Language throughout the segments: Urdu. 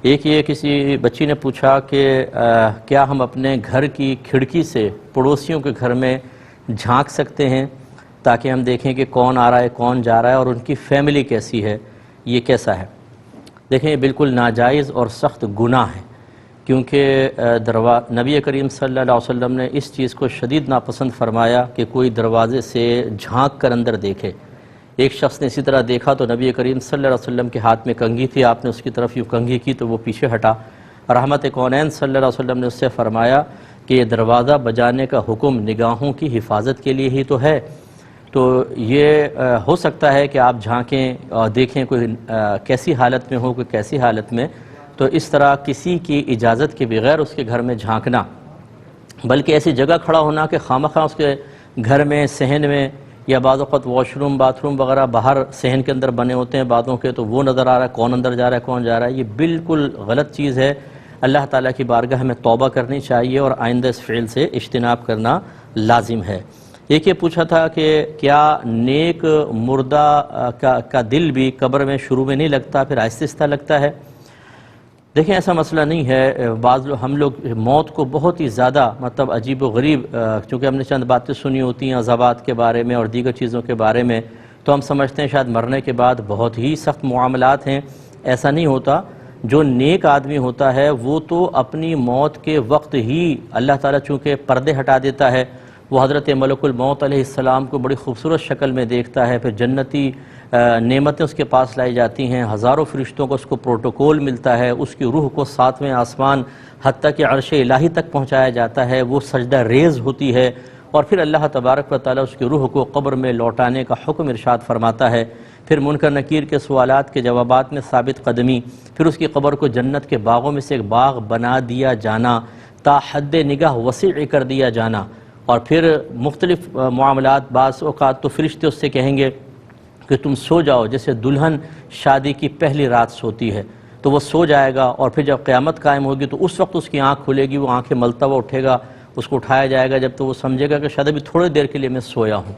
ایک یہ کسی بچی نے پوچھا کہ کیا ہم اپنے گھر کی کھڑکی سے پڑوسیوں کے گھر میں جھانک سکتے ہیں تاکہ ہم دیکھیں کہ کون آ رہا ہے کون جا رہا ہے اور ان کی فیملی کیسی ہے، یہ کیسا ہے؟ دیکھیں یہ بالکل ناجائز اور سخت گناہ ہے، کیونکہ نبی کریم صلی اللہ علیہ وسلم نے اس چیز کو شدید ناپسند فرمایا کہ کوئی دروازے سے جھانک کر اندر دیکھے۔ ایک شخص نے اسی طرح دیکھا تو نبی کریم صلی اللہ علیہ وسلم کے ہاتھ میں کنگھی تھی، آپ نے اس کی طرف یوں کنگھی کی تو وہ پیچھے ہٹا۔ رحمت کونین صلی اللہ علیہ وسلم نے اس سے فرمایا کہ یہ دروازہ بجانے کا حکم نگاہوں کی حفاظت کے لیے ہی تو ہے، تو یہ ہو سکتا ہے کہ آپ جھانکیں اور دیکھیں کوئی کیسی حالت میں ہو، کوئی کیسی حالت میں، تو اس طرح کسی کی اجازت کے بغیر اس کے گھر میں جھانکنا، بلکہ ایسی جگہ کھڑا ہونا کہ خامخواہ اس کے گھر میں صحن میں یا بعض اوقات واش روم باتھ روم وغیرہ باہر صحن کے اندر بنے ہوتے ہیں بعضوں کے، تو وہ نظر آ رہا ہے کون اندر جا رہا ہے کون جا رہا ہے، یہ بالکل غلط چیز ہے۔ اللہ تعالیٰ کی بارگاہ میں توبہ کرنی چاہیے اور آئندہ اس فعل سے اجتناب کرنا لازم ہے۔ ایک یہ پوچھا تھا کہ کیا نیک مردہ کا دل بھی قبر میں شروع میں نہیں لگتا، پھر آہستہ آہستہ لگتا ہے؟ دیکھیں ایسا مسئلہ نہیں ہے، ہم لوگ موت کو بہت ہی زیادہ عجیب و غریب، چونکہ ہم نے چند باتیں سنی ہوتی ہیں عذابات کے بارے میں اور دیگر چیزوں کے بارے میں، تو ہم سمجھتے ہیں شاید مرنے کے بعد بہت ہی سخت معاملات ہیں۔ ایسا نہیں ہوتا۔ جو نیک آدمی ہوتا ہے وہ تو اپنی موت کے وقت ہی اللہ تعالیٰ چونکہ پردے ہٹا دیتا ہے، وہ حضرت ملک الموت علیہ السلام کو بڑی خوبصورت شکل میں دیکھتا ہے، پھر جنتی نعمتیں اس کے پاس لائی جاتی ہیں، ہزاروں فرشتوں کو اس کو پروٹوکول ملتا ہے، اس کی روح کو 7ویں آسمان حتیٰ کہ عرش الہی تک پہنچایا جاتا ہے، وہ سجدہ ریز ہوتی ہے، اور پھر اللہ تبارک و تعالیٰ اس کی روح کو قبر میں لوٹانے کا حکم ارشاد فرماتا ہے۔ پھر منکر نکیر کے سوالات کے جوابات میں ثابت قدمی، پھر اس کی قبر کو جنت کے باغوں میں سے ایک باغ بنا دیا جانا، تا حد نگاہ وسیع کر دیا جانا، اور پھر مختلف معاملات، بعض اوقات تو فرشتے اس سے کہیں گے کہ تم سو جاؤ، جیسے دلہن شادی کی پہلی رات سوتی ہے، تو وہ سو جائے گا، اور پھر جب قیامت قائم ہوگی تو اس وقت اس کی آنکھ کھلے گی، وہ آنکھیں ملتا ہوا اٹھے گا، اس کو اٹھایا جائے گا، جب تو وہ سمجھے گا کہ شاید ابھی تھوڑی دیر کے لیے میں سویا ہوں۔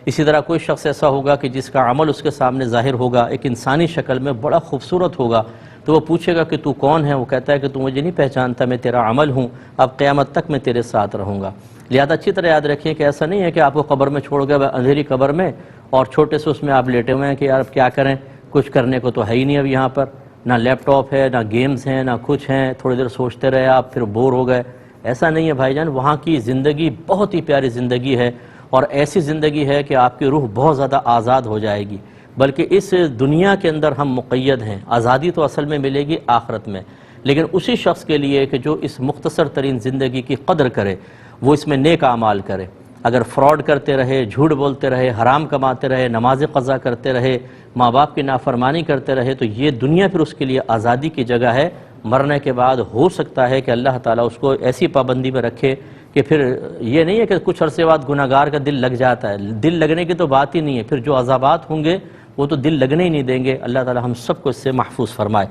اسی طرح کوئی شخص ایسا ہوگا کہ جس کا عمل اس کے سامنے ظاہر ہوگا، ایک انسانی شکل میں بڑا خوبصورت ہوگا، تو وہ پوچھے گا کہ تو کون ہے؟ وہ کہتا ہے کہ تو مجھے نہیں پہچانتا، میں تیرا عمل ہوں، اب قیامت تک میں تیرے ساتھ رہوں گا۔ لہذا اچھی طرح یاد رکھیں کہ ایسا نہیں ہے کہ آپ کو قبر میں چھوڑ گئے اندھیری قبر میں اور چھوٹے سے اس میں آپ لیٹے ہوئے ہیں کہ یار اب کیا کریں، کچھ کرنے کو تو ہے ہی نہیں، اب یہاں پر نہ لیپ ٹاپ ہے، نہ گیمز ہیں، نہ کچھ ہیں، تھوڑی دیر سوچتے رہے آپ پھر بور ہو گئے۔ ایسا نہیں ہے بھائی جان، وہاں کی زندگی بہت ہی پیاری زندگی ہے، اور ایسی زندگی ہے کہ آپ کی روح بہت زیادہ آزاد ہو جائے گی، بلکہ اس دنیا کے اندر ہم مقید ہیں، آزادی تو اصل میں ملے گی آخرت میں، لیکن اسی شخص کے لیے کہ جو اس مختصر ترین زندگی کی قدر کرے، وہ اس میں نیک اعمال کرے۔ اگر فراڈ کرتے رہے، جھوٹ بولتے رہے، حرام کماتے رہے، نماز قضا کرتے رہے، ماں باپ کی نافرمانی کرتے رہے، تو یہ دنیا پھر اس کے لیے آزادی کی جگہ ہے۔ مرنے کے بعد ہو سکتا ہے کہ اللہ تعالیٰ اس کو ایسی پابندی میں رکھے کہ پھر یہ نہیں ہے کہ کچھ عرصے بعد گناہگار کا دل لگ جاتا ہے، دل لگنے کی تو بات ہی نہیں ہے، پھر جو عذابات ہوں گے وہ تو دل لگنے ہی نہیں دیں گے۔ اللہ تعالیٰ ہم سب کو اس سے محفوظ فرمائے۔